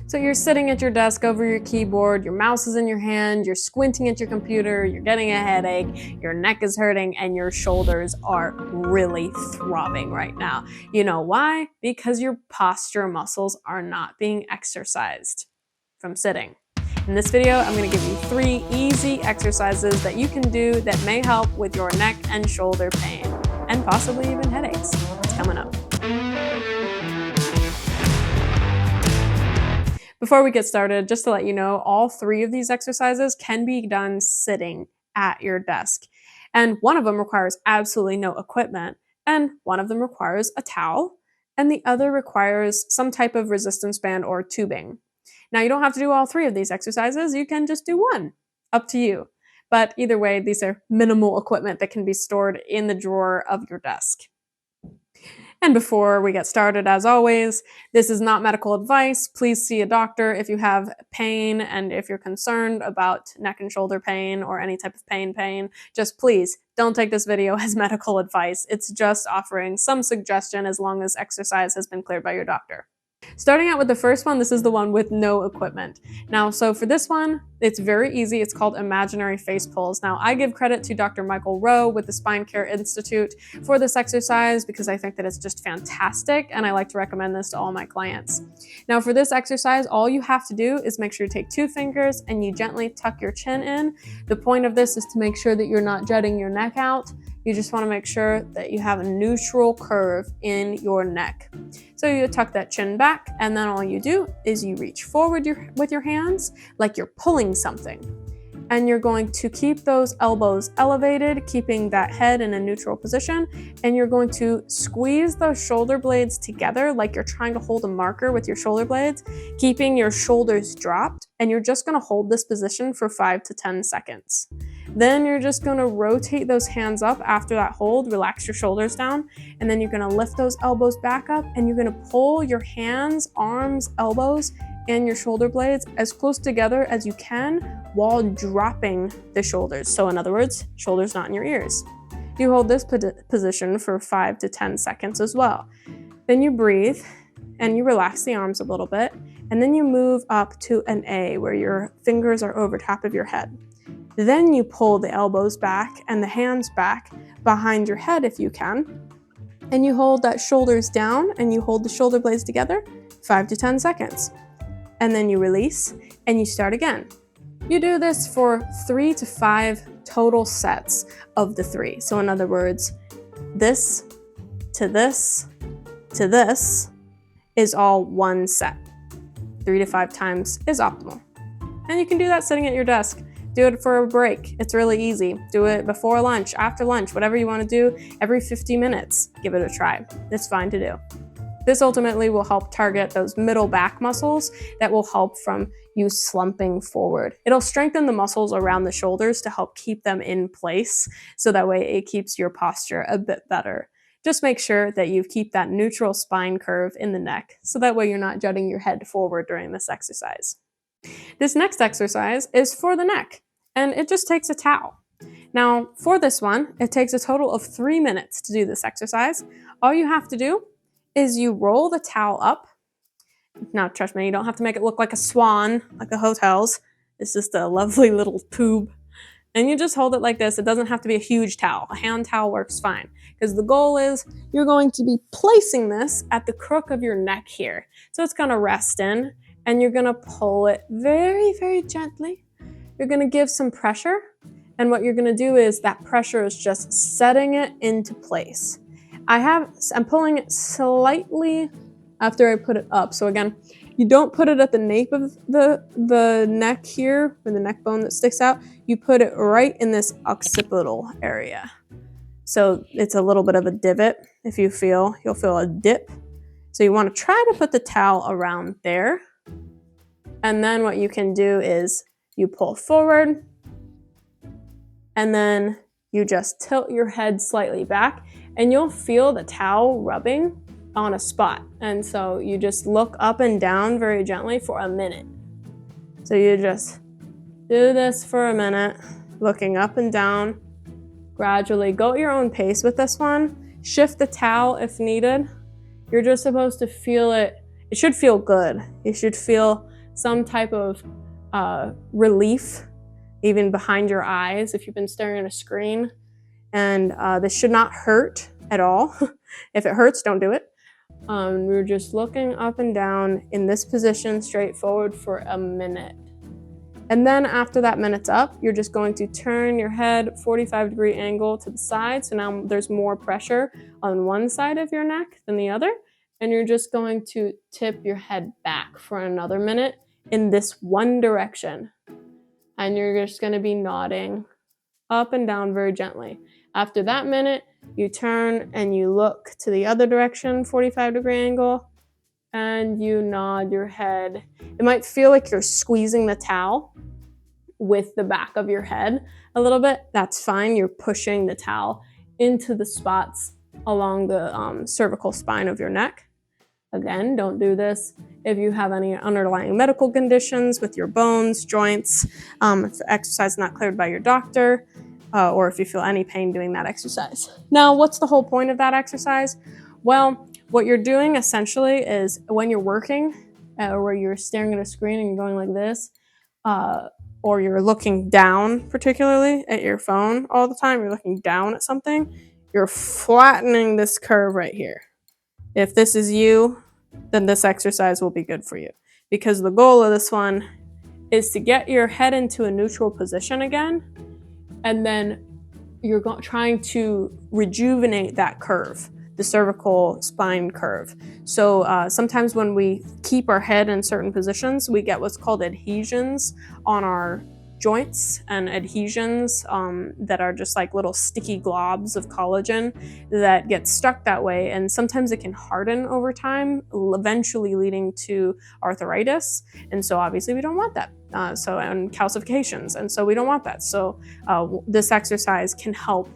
So you're sitting at your desk over your keyboard, your mouse is in your hand, you're squinting at your computer, you're getting a headache, your neck is hurting, and your shoulders are really throbbing right now. You know why? Because your posture muscles are not being exercised from sitting. In this video, I'm going to give you 3 easy exercises that you can do that may help with your neck and shoulder pain, and possibly even headaches. It's coming up. Before we get started, just to let you know, all 3 of these exercises can be done sitting at your desk. And one of them requires absolutely no equipment, and one of them requires a towel, and the other requires some type of resistance band or tubing. Now, you don't have to do all 3 of these exercises, you can just do one. Up to you. But either way, these are minimal equipment that can be stored in the drawer of your desk. And before we get started, as always, this is not medical advice. Please see a doctor if you have pain and if you're concerned about neck and shoulder pain or any type of pain. Just please don't take this video as medical advice. It's just offering some suggestion as long as exercise has been cleared by your doctor. Starting out with the first one, this is the one with no equipment. Now, so for this one, it's very easy. It's called imaginary face pulls. Now, I give credit to Dr. Michael Rowe with the Spine Care Institute for this exercise because I think that it's just fantastic, and I like to recommend this to all my clients. Now, for this exercise, all you have to do is make sure you take 2 fingers and you gently tuck your chin in. The point of this is to make sure that you're not jutting your neck out. You just want to make sure that you have a neutral curve in your neck. So you tuck that chin back, and then all you do is you reach forward with your hands like you're pulling something. And you're going to keep those elbows elevated, keeping that head in a neutral position, and you're going to squeeze those shoulder blades together like you're trying to hold a marker with your shoulder blades, keeping your shoulders dropped, and you're just going to hold this position for 5 to 10 seconds. Then you're just going to rotate those hands up after that hold, relax your shoulders down, and then you're going to lift those elbows back up, and you're going to pull your hands, arms, elbows, and your shoulder blades as close together as you can while dropping the shoulders. So in other words, shoulders not in your ears. You hold this position for 5 to 10 seconds as well. Then you breathe and you relax the arms a little bit, and then you move up to an A where your fingers are over top of your head. Then you pull the elbows back and the hands back behind your head if you can, and you hold that shoulders down and you hold the shoulder blades together 5 to 10 seconds. And then you release and you start again. You do this for 3 to 5 total sets of the 3. So in other words, this to this to this is all one set. 3 to 5 times is optimal. And you can do that sitting at your desk. Do it for a break. It's really easy. Do it before lunch, after lunch, whatever you want to do, every 50 minutes. Give it a try. It's fine to do. This ultimately will help target those middle back muscles that will help from you slumping forward. It'll strengthen the muscles around the shoulders to help keep them in place, so that way it keeps your posture a bit better. Just make sure that you keep that neutral spine curve in the neck, so that way you're not jutting your head forward during this exercise. This next exercise is for the neck, and it just takes a towel. Now, for this one, it takes a total of 3 minutes to do this exercise. All you have to do is you roll the towel up. Now, trust me, you don't have to make it look like a swan, like the hotels. It's just a lovely little tube. And you just hold it like this. It doesn't have to be a huge towel. A hand towel works fine. Because the goal is you're going to be placing this at the crook of your neck here. So it's going to rest in, and you're going to pull it very, very gently. You're going to give some pressure. And what you're going to do is that pressure is just setting it into place. I'm pulling it slightly after I put it up. So again, you don't put it at the nape of the neck here, or the neck bone that sticks out. You put it right in this occipital area. So it's a little bit of a divot. If you'll feel a dip. So you want to try to put the towel around there. And then what you can do is you pull forward, and then you just tilt your head slightly back, and you'll feel the towel rubbing on a spot. And so you just look up and down very gently for a minute. So you just do this for a minute, looking up and down. Gradually go at your own pace with this one. Shift the towel if needed. You're just supposed to feel it it should feel good. You should feel some type of relief, even behind your eyes if you've been staring at a screen. And this should not hurt at all. If it hurts, don't do it. We're just looking up and down in this position straight forward for a minute. And then after that minute's up, you're just going to turn your head 45-degree angle to the side. So now there's more pressure on one side of your neck than the other. And you're just going to tip your head back for another minute in this one direction. And you're just going to be nodding up and down very gently. After that minute, you turn and you look to the other direction, 45-degree angle, and you nod your head. It might feel like you're squeezing the towel with the back of your head a little bit. That's fine. You're pushing the towel into the spots along the cervical spine of your neck. Again, don't do this if you have any underlying medical conditions with your bones, joints, if the exercise is not cleared by your doctor, or if you feel any pain doing that exercise. Now, what's the whole point of that exercise? Well, what you're doing essentially is when you're working, where you're staring at a screen and you're going like this, or you're looking down particularly at your phone all the time, you're looking down at something, you're flattening this curve right here. If this is you, then this exercise will be good for you, because the goal of this one is to get your head into a neutral position again, and then you're trying to rejuvenate that curve, the cervical spine curve. So sometimes when we keep our head in certain positions, we get what's called adhesions on our joints, and adhesions that are just like little sticky globs of collagen that get stuck that way, and sometimes it can harden over time, eventually leading to arthritis. And so obviously we don't want that. And calcifications, and so we don't want that. So this exercise can help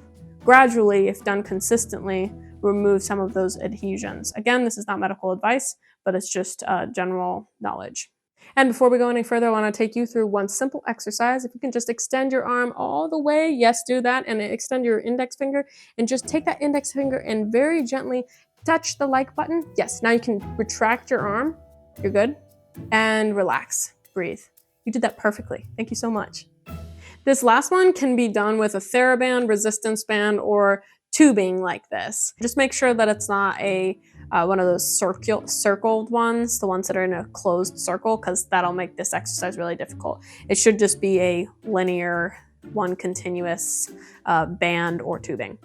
gradually, if done consistently, remove some of those adhesions. Again, this is not medical advice, but it's just general knowledge. And before we go any further, I want to take you through one simple exercise. If you can just extend your arm all the way, yes, do that, and extend your index finger, and just take that index finger and very gently touch the like button. Yes, now you can retract your arm. You're good. And relax, breathe. You did that perfectly. Thank you so much. This last one can be done with a TheraBand, resistance band, or tubing like this. Just make sure that it's not one of those circled ones, the ones that are in a closed circle, because that'll make this exercise really difficult. It should just be a linear, one continuous band or tubing.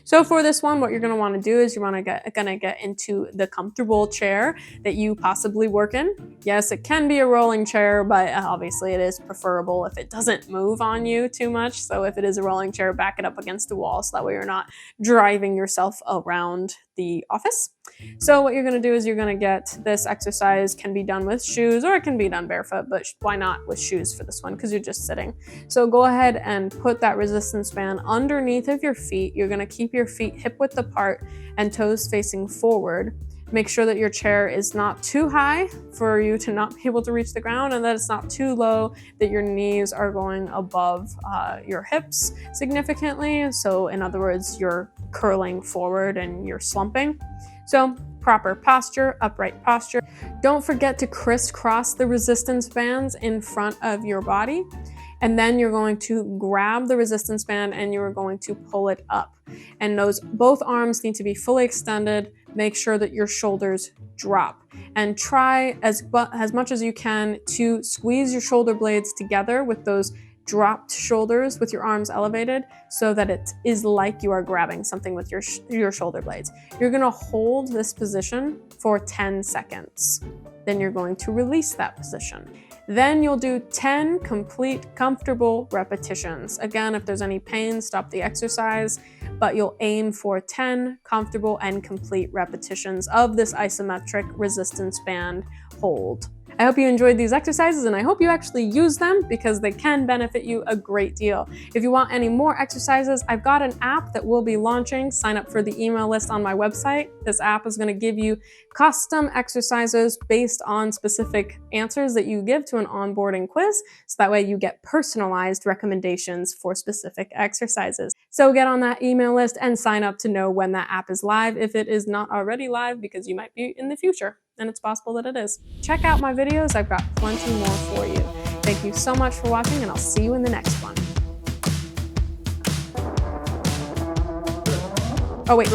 So for this one, what you're going to want to do is you're going to get into the comfortable chair that you possibly work in. Yes, it can be a rolling chair, but obviously it is preferable if it doesn't move on you too much. So if it is a rolling chair, back it up against the wall so that way you're not driving yourself around the office. So what you're going to do is you're going to get this exercise, can be done with shoes or it can be done barefoot, but why not with shoes for this one, because you're just sitting. So go ahead and put that resistance band underneath of your feet. You're going to keep your feet hip width apart and toes facing forward. Make sure that your chair is not too high for you to not be able to reach the ground, and that it's not too low that your knees are going above your hips significantly. So in other words, you're curling forward and you're slumping. So proper posture, upright posture. Don't forget to crisscross the resistance bands in front of your body. And then you're going to grab the resistance band and you're going to pull it up. And both arms need to be fully extended. Make sure that your shoulders drop. And try as much as you can to squeeze your shoulder blades together with those dropped shoulders with your arms elevated, so that it is like you are grabbing something with your shoulder blades. You're going to hold this position for 10 seconds. Then you're going to release that position. Then you'll do 10 complete comfortable repetitions. Again, if there's any pain, stop the exercise, but you'll aim for 10 comfortable and complete repetitions of this isometric resistance band hold. I hope you enjoyed these exercises, and I hope you actually use them because they can benefit you a great deal. If you want any more exercises, I've got an app that we'll be launching. Sign up for the email list on my website. This app is going to give you custom exercises based on specific answers that you give to an onboarding quiz, so that way you get personalized recommendations for specific exercises. So get on that email list and sign up to know when that app is live, if it is not already live, because you might be in the future. and it's possible that it is. Check out my videos, I've got plenty more for you. Thank you so much for watching, and I'll see you in the next one. Oh, wait.